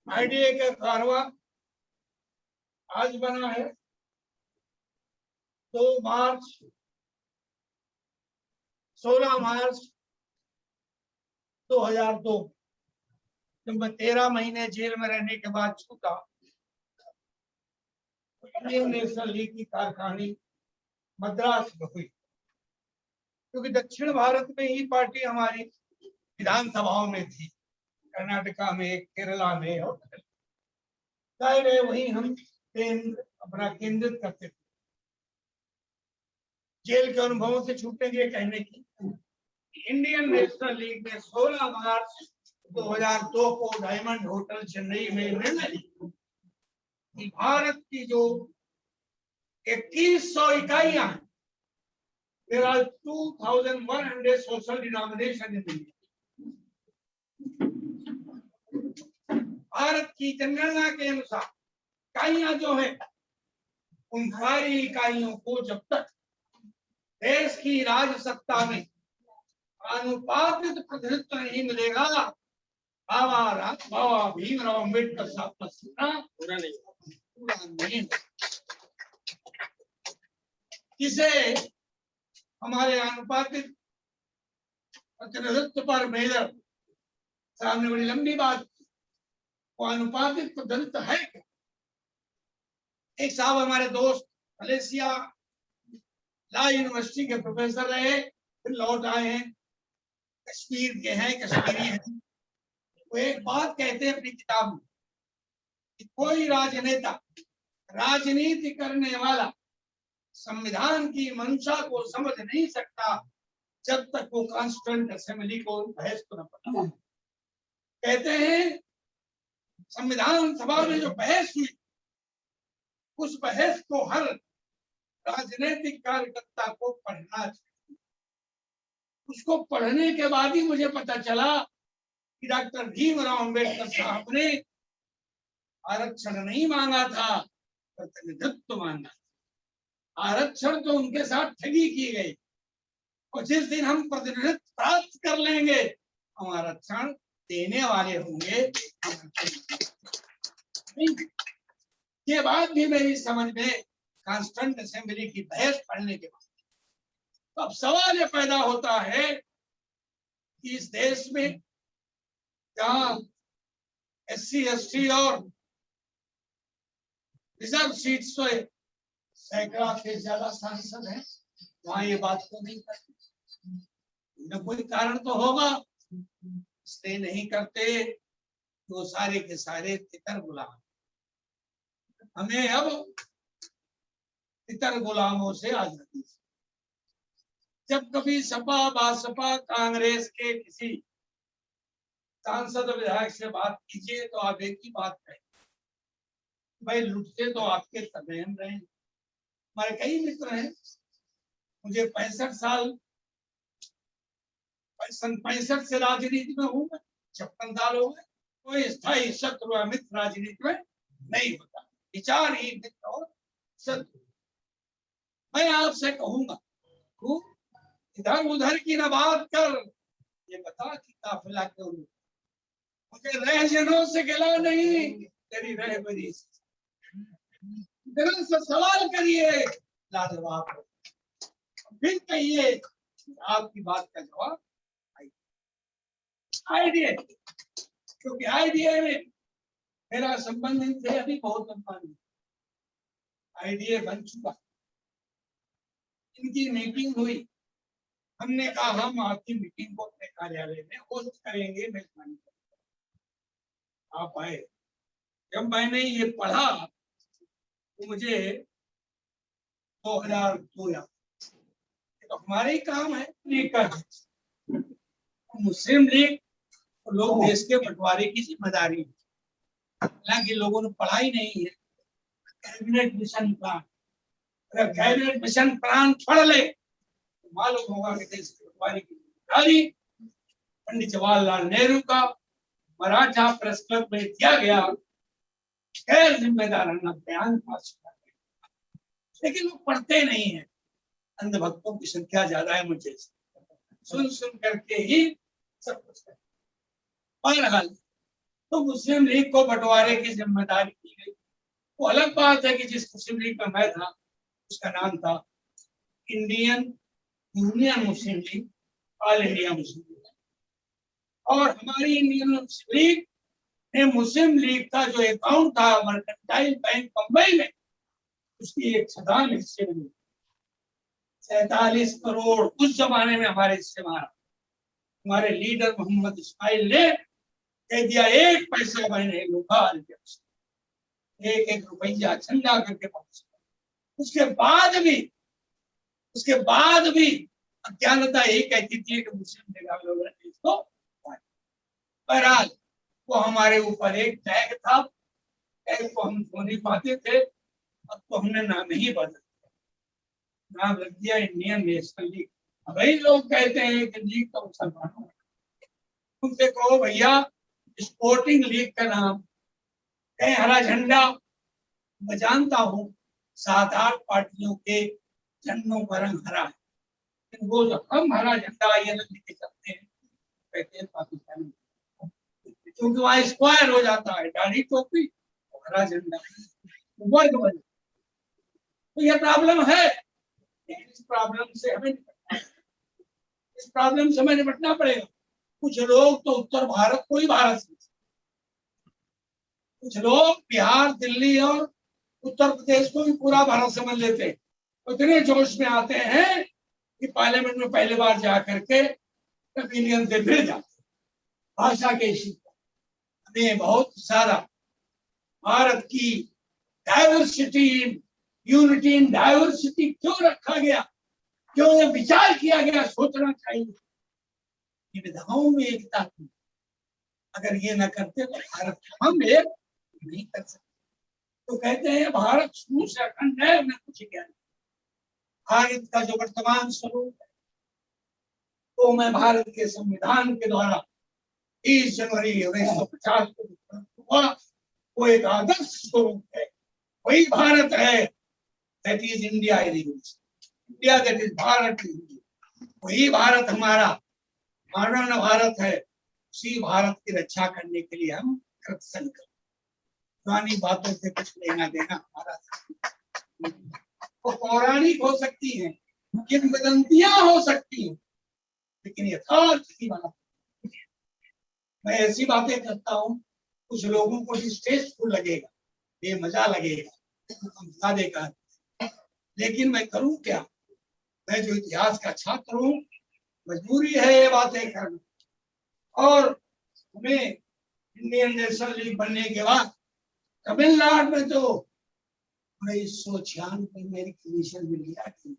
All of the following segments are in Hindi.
आईडीए का कारवा आज बना है 16 मार्च 2002, जब मैं 13 महीने जेल में रहने के बाद छूटा। इंडियन नेशनल लीग की कारखानी मद्रास में हुई, क्योंकि दक्षिण भारत में ही पार्टी हमारी विधानसभाओं में थी, कर्नाटका में, केरला में, और वहीं हम अपना केंद्रित करते थे। जेल के अनुभवों से छूटने के कहने की इंडियन नेशनल लीग ने 16 मार्च 2002 को डायमंड होटल चेन्नई में निर्णय कि भारत की जो 2100 इकाइयां हैं, there are 2100 social denomination in India। Bharat की जनगणना के अनुसार इकाइयां जो है, उन सारी इकाइयों को जब तक देश की राजसत्ता में अनुपातित प्रतिनिधित्व नहीं मिलेगा, बाबा भीमराव अम्बेडकर साहब का सपना पूरा नहीं। इसे हमारे अनुपातित प्रतिनिधित्व पर मेजर साहब ने बड़ी लंबी बात, वो अनुपातित प्रतिनिधित्व है क्या? एक साहब हमारे दोस्त मलेशिया लॉ यूनिवर्सिटी के प्रोफेसर रहे, फिर लौट आए हैं, कश्मीर के हैं, कश्मीरी हैं। वो एक बात कहते हैं अपनी किताब में कि कोई राजनेता, राजनीति करने वाला संविधान की मंशा को समझ नहीं सकता जब तक वो कॉन्स्टिट्यूएंट असेंबली को बहस को न पढ़े। कहते हैं संविधान सभा में जो बहस हुई, उस बहस को हर राजनीतिक कार्यकर्ता को पढ़ना चाहिए। उसको पढ़ने के बाद ही मुझे पता चला कि डॉक्टर भीमराव अम्बेडकर साहब ने आरक्षण नहीं मांगा था, प्रतिनिधित्व मांगा था। आरक्षण तो उनके साथ ठगी की गई, और जिस दिन हम प्रतिनिधित्व प्राप्त कर लेंगे, हम आरक्षण देने वाले होंगे। ये बात भी मेरी समझ में कॉन्स्टिट्यूएंट असेंबली की बहस पढ़ने के बाद, तो अब सवाल ये पैदा होता है कि इस देश में जहां SC ST और रिजर्व सीट्स पे सैकड़ा से ज्यादा सांसद हैं, वहां ये बात तो नहीं करते। कोई कारण तो होगा, इसलिए नहीं करते तो सारे के सारे तितर गुलाम। हमें अब तितर गुलामों से आजादी। जब कभी सपा, बासपा, कांग्रेस के किसी सांसद विधायक से बात कीजिए तो आप एक ही बात कहें, भाई लुटते तो आपके तबेन रहे। हमारे कई मित्र हैं, मुझे 65 साल, 65 से राजनीति में हूं मैं, 56 साल हो गए। कोई स्थायी शत्रु या मित्र राजनीति में नहीं होता, विचार ही मित्र और शत्रु। मैं आपसे कहूंगा, तू इधर उधर की न बात कर, ये बता कि काफिला क्यों नहीं। मुझे रहजनों से गिला नहीं, तेरी रहबरी से। दिल से सवाल करिए, लाजवाब। फिर कहिए आपकी बात का जवाब आईडीए, क्योंकि आईडीए में मेरा संबंध इनसे अभी बहुत लंबा नहीं। आईडीए बन चुका, इनकी मीटिंग हुई, हमने कहा हम आपकी मीटिंग को अपने कार्यालय में होस्ट करेंगे, मेजबानी करेंगे। आप आए। जब मैंने ये पढ़ा तो मुझे 2002 याद, तो हमारे ही काम है। लीग का मुस्लिम लीग तो लोग देश के बंटवारे की जिम्मेदारी है, हालांकि लोगों ने पढ़ा ही नहीं है कैबिनेट मिशन प्लान। अगर कैबिनेट मिशन प्लान पढ़ ले तो मालूम होगा कि देश के बंटवारे की जिम्मेदारी पंडित जवाहरलाल नेहरू का मराठा प्रेस क्लब में दिया गया गैर जिम्मेदाराना बयान पास किया गया। लेकिन वो पढ़ते नहीं है, अंधभक्तों की संख्या ज्यादा है, मुझे सुन सुन करके ही सब कुछ है। बहरहाल तो मुस्लिम लीग को बंटवारे की जिम्मेदारी दी गई। वो अलग बात है कि जिस मुस्लिम लीग में मैं था उसका नाम था Indian Union Muslim League, all India Muslim League, और हमारी इंडियन मुस्लिम लीग ने मुस्लिम लीग का जो अकाउंट था मर्केंटाइल बैंक बंबई में, उसकी एक छदान हिस्से में 47 करोड़ उस जमाने में हमारे हिस्से में। हमारे लीडर मोहम्मद इस्माइल ने कह दिया, एक पैसा मैंने लूंगा, एक एक रुपया झंडा करके पहुंचा। उसके बाद भी अज्ञानता यही कहती थी कि मुस्लिम लीग लोग इसको। बहरहाल वो हमारे ऊपर एक टैग था, टैग को हम धो नहीं पाते थे। अब तो हमने नाम ही बदल दिया, नाम रख दिया इंडियन नेशनल लीग। वही लोग कहते हैं कि लीग तो मुसलमानों है। तुमसे कहो भैया स्पोर्टिंग लीग का नाम है हरा झंडा, मैं जानता हूँ 7-8 पार्टियों के झंडों का रंग हरा है, लेकिन वो जो हम हरा झंडा ये लेके चलते हैं कहते हैं पाकिस्तानी, क्योंकि वहां स्क्वायर हो जाता है, दाढ़ी टोपी और हरा झंडा वर्ग बन। तो ये प्रॉब्लम है, इस प्रॉब्लम से हमें निपटना पड़ेगा। कुछ लोग तो उत्तर भारत को ही भारत समझते, कुछ लोग बिहार, दिल्ली और उत्तर प्रदेश को भी पूरा भारत समझ लेते हैं। इतने जोश में आते हैं कि पार्लियामेंट में पहली बार जा करके ओपिनियन से फिर जाते। भाषा के इश्यू हमें बहुत सारा भारत की डाइवर्सिटी यूनिटी इन डाइवर्सिटी क्यों रखा गया, क्यों ये विचार किया गया, सोचना चाहिए। विधाओं में एकता थी, अगर ये न करते तो भारत हम एक नहीं कर सकते। तो कहते हैं भारत शुरू से अखंड है, मैं कुछ क्या नहीं। भारत का जो वर्तमान स्वरूप है तो मैं भारत के संविधान के द्वारा 30 जनवरी 1950 को हुआ, वो एक आदर्श स्वरूप है। वही भारत है, that is India, India that is Bharat. वही भारत हमारा मॉडर्न भारत है, उसी भारत की रक्षा करने के लिए हम कृत संकल्प। पुरानी बातों से कुछ लेना देना हमारा वो पौराणिक हो सकती है, किंवदंतियां हो सकती हैं, लेकिन यथार्थ की बात। मैं ऐसी बातें करता हूँ, कुछ लोगों को डिस्टेस्टफुल लगेगा, बेमजा लगेगा, देगा, लेकिन मैं करूं क्या? मैं जो इतिहास का छात्र हूँ, मजबूरी है ये बातें करना। और हमें इंडियन नेशनल लीग बनने के बाद तमिलनाडु में तो 1996 में मेरी कमीशन मिल गया थी,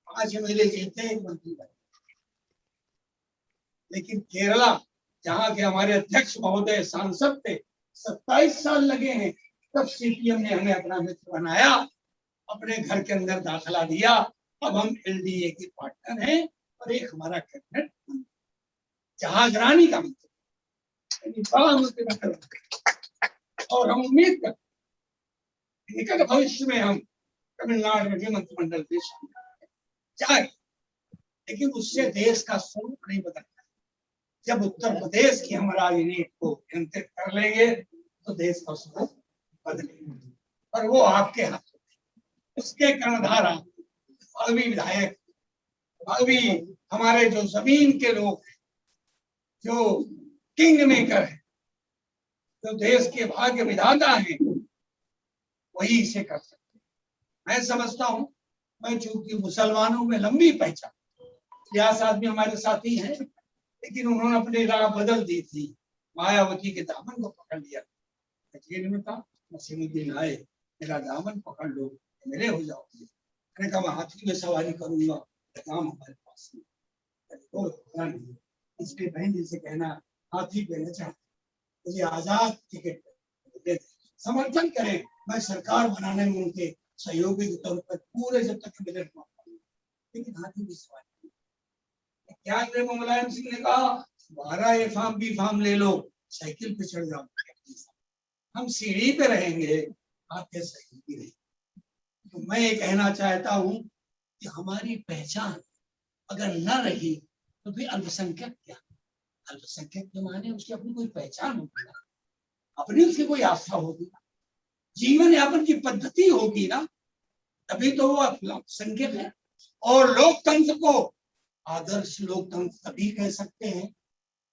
5 MLA जीते, एक मंत्री बने। लेकिन केरला जहाँ के हमारे अध्यक्ष महोदय सांसद थे, 27 साल लगे हैं, तब CPM ने हमें अपना मित्र बनाया, अपने घर के अंदर दाखिला दिया। अब हम LDA के पार्टनर हैं और एक हमारा कैबिनेट जहाजरानी का मंत्री, और हम उम्मीद करते निकट भविष्य में हम तमिलनाडु में भी मंत्रिमंडल में शामिल जाए, लेकिन उससे देश का स्वरूप नहीं बदलता। जब उत्तर प्रदेश की हम राजनीति को नियंत्रित कर लेंगे तो देश का स्वरूप बदलेगा, और वो आपके हाथ में। उसके कर्णधार भावी विधायक, भावी हमारे जो जमीन के लोग हैं, जो किंग मेकर है, जो देश के भाग्य विधाता है, वही इसे कर सकते। मैं समझता हूँ, मैं चूंकि मुसलमानों में लंबी पहचान, सियास आदमी हमारे साथी हैं, लेकिन उन्होंने अपनी राह बदल दी थी, मायावती के दामन को पकड़ लिया। जेल में था, नसीमुद्दीन आए, मेरा दामन पकड़ लो, मेरे हो जाओ। मैंने कहा मैं हाथी में सवारी करूंगा, काम हमारे पास नहीं। इसके बहन जी से कहना हाथी पे न चाहते, मुझे आजाद टिकट दे, समर्थन करें। मैं सरकार बनाने में उनके सहयोगी के तौर पर पूरे जब तक बजट में, लेकिन हाथी की सवारी क्या है। मुलायम सिंह ने कहा 12 A फार्म B फार्म ले लो, साइकिल पे चढ़ जाओ, हम सीढ़ी पे रहेंगे, आपके सहयोगी रहेंगे। तो मैं ये कहना चाहता हूँ कि हमारी पहचान अगर न रही तो फिर अल्पसंख्यक क्या? अल्पसंख्यक के माने उसकी अपनी कोई पहचान होगी, अपनी उसकी कोई आस्था होगी ना, जीवन यापन की पद्धति होगी ना, तभी तो वो अल्पसंख्यक है। और लोकतंत्र को आदर्श लोकतंत्र तभी कह सकते हैं,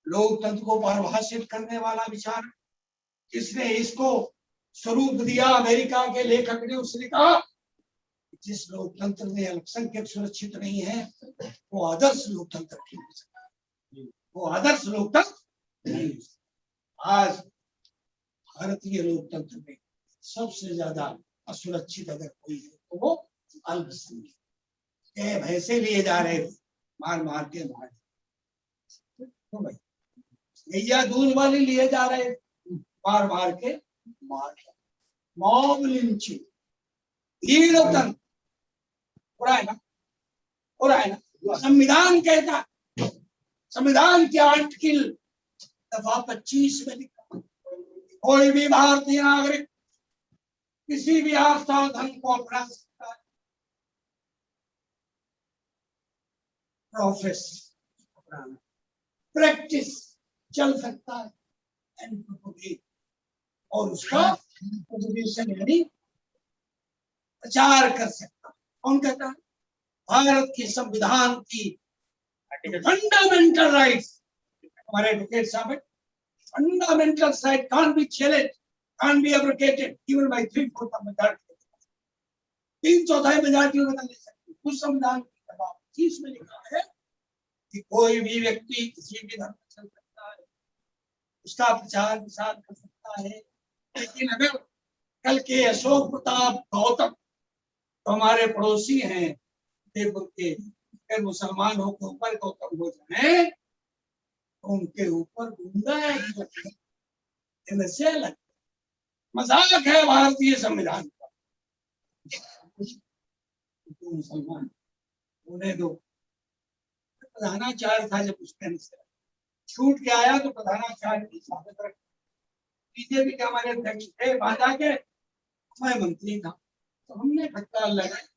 लोकतंत्र को परिभाषित करने वाला विचार किसने इसको स्वरूप दिया, अमेरिका के लेखक ने, उसने कहा जिस लोकतंत्र में अल्पसंख्यक सुरक्षित नहीं है वो आदर्श लोकतंत्र नहीं हो सकता, वो आदर्श लोकतंत्र नहीं हो सकता। आज भारतीय लोकतंत्र में सबसे ज्यादा असुरक्षित अगर कोई है तो वो अल्पसंख्यक। भैंसे लिए जा रहे थे मार मार के मार, तो भाई गैया दूध वाली लिए जा रहे मार मार के मार, मॉब लिंचिंग, लोकतंत्र पूरा है ना, पूरा है ना। संविधान कहता, संविधान के आर्टिकल दफा 25 में लिखा कोई भी भारतीय नागरिक किसी भी आस्था धर्म को अपना सकता है, प्रोफेस प्रैक्टिस चल सकता है, और उसका प्रोपगेशन यानी प्रचार कर सकता है। कौन कहता है? भारत की संविधान की फंडामेंटल राइट्स, हमारे एडवोकेट साहब, fundamental right can't be challenged, can't be abrogated even by 3/4 majority। 3/4 majority में बदल नहीं सकती। उस संविधान की दफा 25 में लिखा है कि कोई भी व्यक्ति किसी भी धर्म चल सकता है, उसका प्रचार प्रसार कर सकता है। लेकिन अगर कल के अशोक प्रताप गौतम तो हमारे पड़ोसी हैं देवपुर के, अगर मुसलमान हो के ऊपर गौतम हो जाए तो उनके ऊपर गुंडा लग, मजाक है भारतीय संविधान का। तो मुसलमान उन्हें दो, प्रधानाचार्य था जब उसके छूट के आया तो प्रधानाचार्य की स्वागत रख, बीजेपी के हमारे अध्यक्ष थे, बाधा के मैं मंत्री था, तो हमने फटकार लगाया,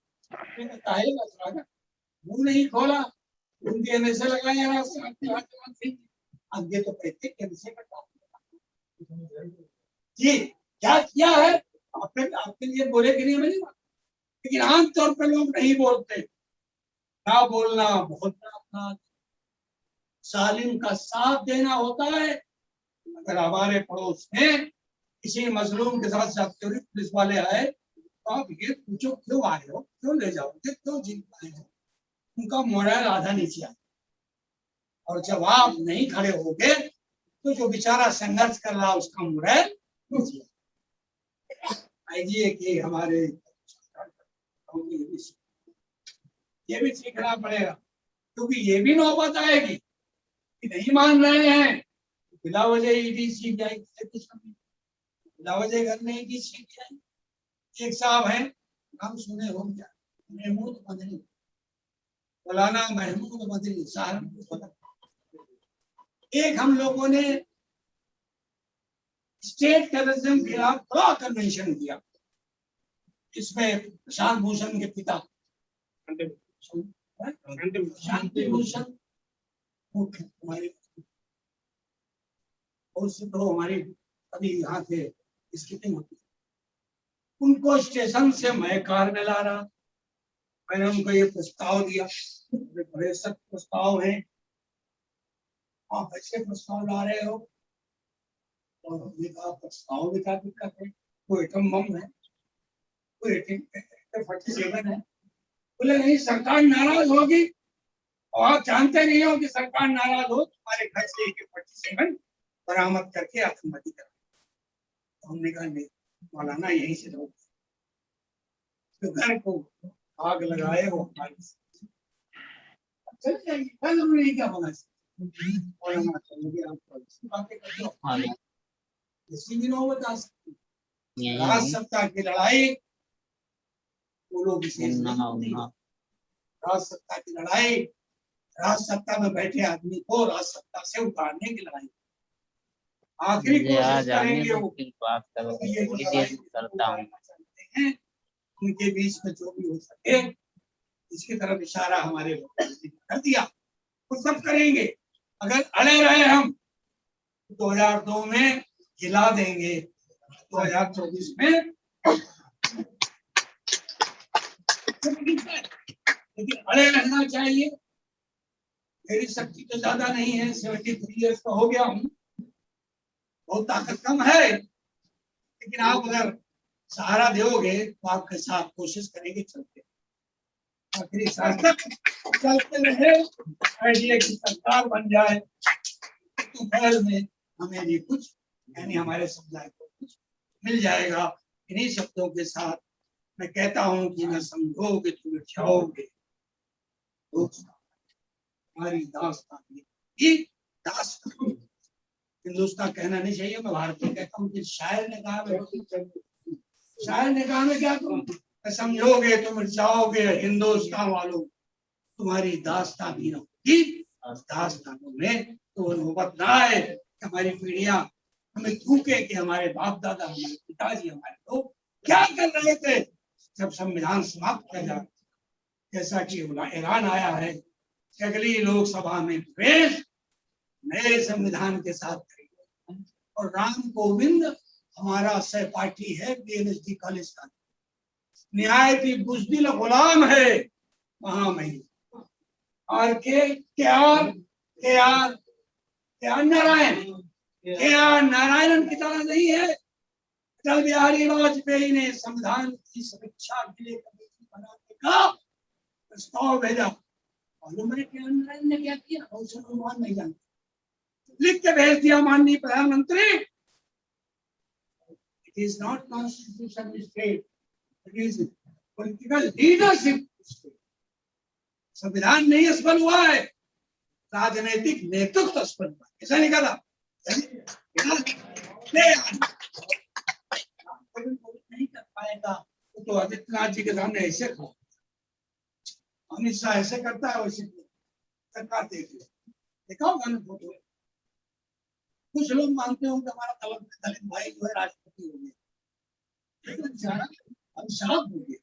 मुंह नहीं खोला, उनके एमएसए लगाया, आगे तो कहते कैसे जी क्या किया है आपके लिए बोले कि नहीं मेरी बात, लेकिन आमतौर पर लोग नहीं बोलते। ना बोलना बहुत बड़ा अपराध, सालिम का साथ देना होता है। अगर हमारे पड़ोस में किसी मजलूम के साथ पुलिस वाले आए तो आप ये पूछो क्यों आए हो, क्यों ले जाओगे, क्यों जीत पाए हो, उनका मोरल आधा नीचे आए। और जब आप नहीं खड़े होगे तो जो बेचारा संघर्ष कर रहा उसका मोरल नीचे आइए कि हमारे ये भी सीखना पड़ेगा, क्योंकि ये भी नौबत आएगी कि नहीं मान रहे हैं, बिला वजह ईडी सीबीआई बिला वजह घर में ईडी सीबीआई। एक साहब हैं, नाम सुने हो क्या, महमूद मदनी, मौलाना महमूद मदनी साहब। एक हम लोगों ने स्टेट टेररिज्म के खिलाफ बड़ा कन्वेंशन किया, इसमें प्रशांत भूषण के पिता शांति भूषण हमारे तो हमारी अभी यहाँ से स्कीपिंग होती, उनको स्टेशन से मैं कार में ला रहा, मैंने उनको ये प्रस्ताव दिया, बड़े सख्त प्रस्ताव है, आप ऐसे प्रस्ताव ला रहे हो, और हमने कहा प्रस्ताव में क्या दिक्कत है, कोई एटम बम है, कोई 47 है। बोले नहीं सरकार नाराज होगी, और आप जानते नहीं हो कि सरकार नाराज हो तुम्हारे घर से 47 बरामद करके आतंकवादी कर। तो हमने कहा नहीं मौलाना यहीं से लोग तो घर को आग लगाए वो चल जाएगी, कल हमने क्या होना मौलाना चलेंगे आप बातें करते हो, किसी भी नौबत आ सकती। राज सत्ता की लड़ाई वो लोग राज सत्ता की लड़ाई, राज सत्ता में बैठे आदमी को राज सत्ता से उतारने की लड़ाई, आखिरी कोशिश करेंगे वो करता हूँ, उनके बीच में जो भी हो सके इसकी तरफ इशारा हमारे लोग कर दिया, वो सब करेंगे। अगर अड़े रहे हम 2002 में हिला देंगे 2024 में। लेकिन अड़े रहना चाहिए। मेरी शक्ति तो ज्यादा नहीं है, 73 ईयर्स का हो गया हूँ, बहुत ताकत कम है, लेकिन आप अगर सहारा दोगे तो आपके साथ कोशिश करेंगे, चलते आखिरी साल तक चलते रहे, एनडीए की सरकार बन जाए तो खैर में हमें भी कुछ यानी हमारे समुदाय को कुछ मिल जाएगा। इन्हीं शब्दों के साथ मैं कहता हूँ कि न समझोगे तुम जाओगे, हमारी दास्तान की दास्तान। हिंदुस्तान कहना नहीं चाहिए, मैं भारतीय कहता हूँ कि शायर ने कहा, शायर ने कहा मैं क्या कहूँ, समझोगे तुम जाओगे हिंदुस्तान वालों, तुम्हारी दास्तान भी न होगी। दास्तानों में तो नौबत ना आए कि हमारी पीढ़ियां हमें थूके कि हमारे बाप दादा, हमारे पिताजी, हमारे लोग क्या कर रहे थे जब संविधान समाप्त किया जा। जैसा कि ऐलान आया है कि अगली लोकसभा में प्रवेश नए संविधान के साथ करेंगे, और राम कोविंद हमारा सहपाठी है बीएनएसडी कॉलेज का, निहायत ही बुज़दिल गुलाम है वहां में। और नारायण की तरह नहीं है। अटल बिहारी वाजपेयी ने संविधान की समीक्षा के लिए कमेटी बनाने का प्रस्ताव भेजा, मालूम है क्या नारायण ने क्या किया, मुसलमान नहीं जानते, लिख के भेज दिया माननीय प्रधानमंत्री, it is not constitution state, it is political leadership state. संविधान नहीं असफल हुआ है, राजनीतिक नेतृत्व असफल हुआ, ऐसा नहीं कहा नहीं कर पाएगा तो आदित्यनाथ जी के सामने ऐसे खड़ा, अमित शाह ऐसे करता है वैसे सरकार देख ले, देखा होगा ना फोटो। कुछ लोग मानते हो कि हमारा दलित भाई जो है राष्ट्रपति हो गया, अभिशाप हो गया,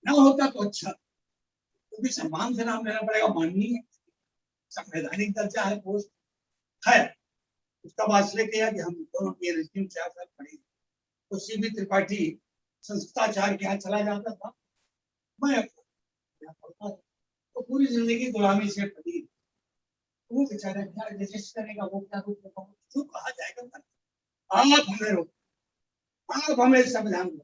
ना होता तो अच्छा, तो भी सम्मान से नाम लेना पड़ेगा, माननीय संवैधानिक दर्जा है, पोस्ट है। उसका बाद इसलिए किया कि हम दोनों के रिज्यूम 4 साल पढ़े, तो सीबी त्रिपाठी संस्कृताचार्य के यहाँ चला जाता था, मैं पढ़ता था, तो पूरी जिंदगी गुलामी से पड़ी, वो बेचारा क्या रजिस्ट करेगा, वो क्या कुछ जो कहा जाएगा कर। आप हमें रोक, आप हमें संविधान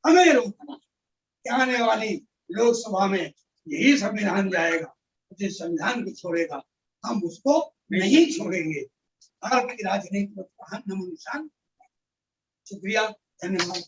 हमें रोकना, क्या आने वाली लोकसभा में यही संविधान जाएगा, जिस संविधान को छोड़ेगा हम उसको नहीं छोड़ेंगे। भारत की राजनीति में नमो निशान। शुक्रिया, धन्यवाद।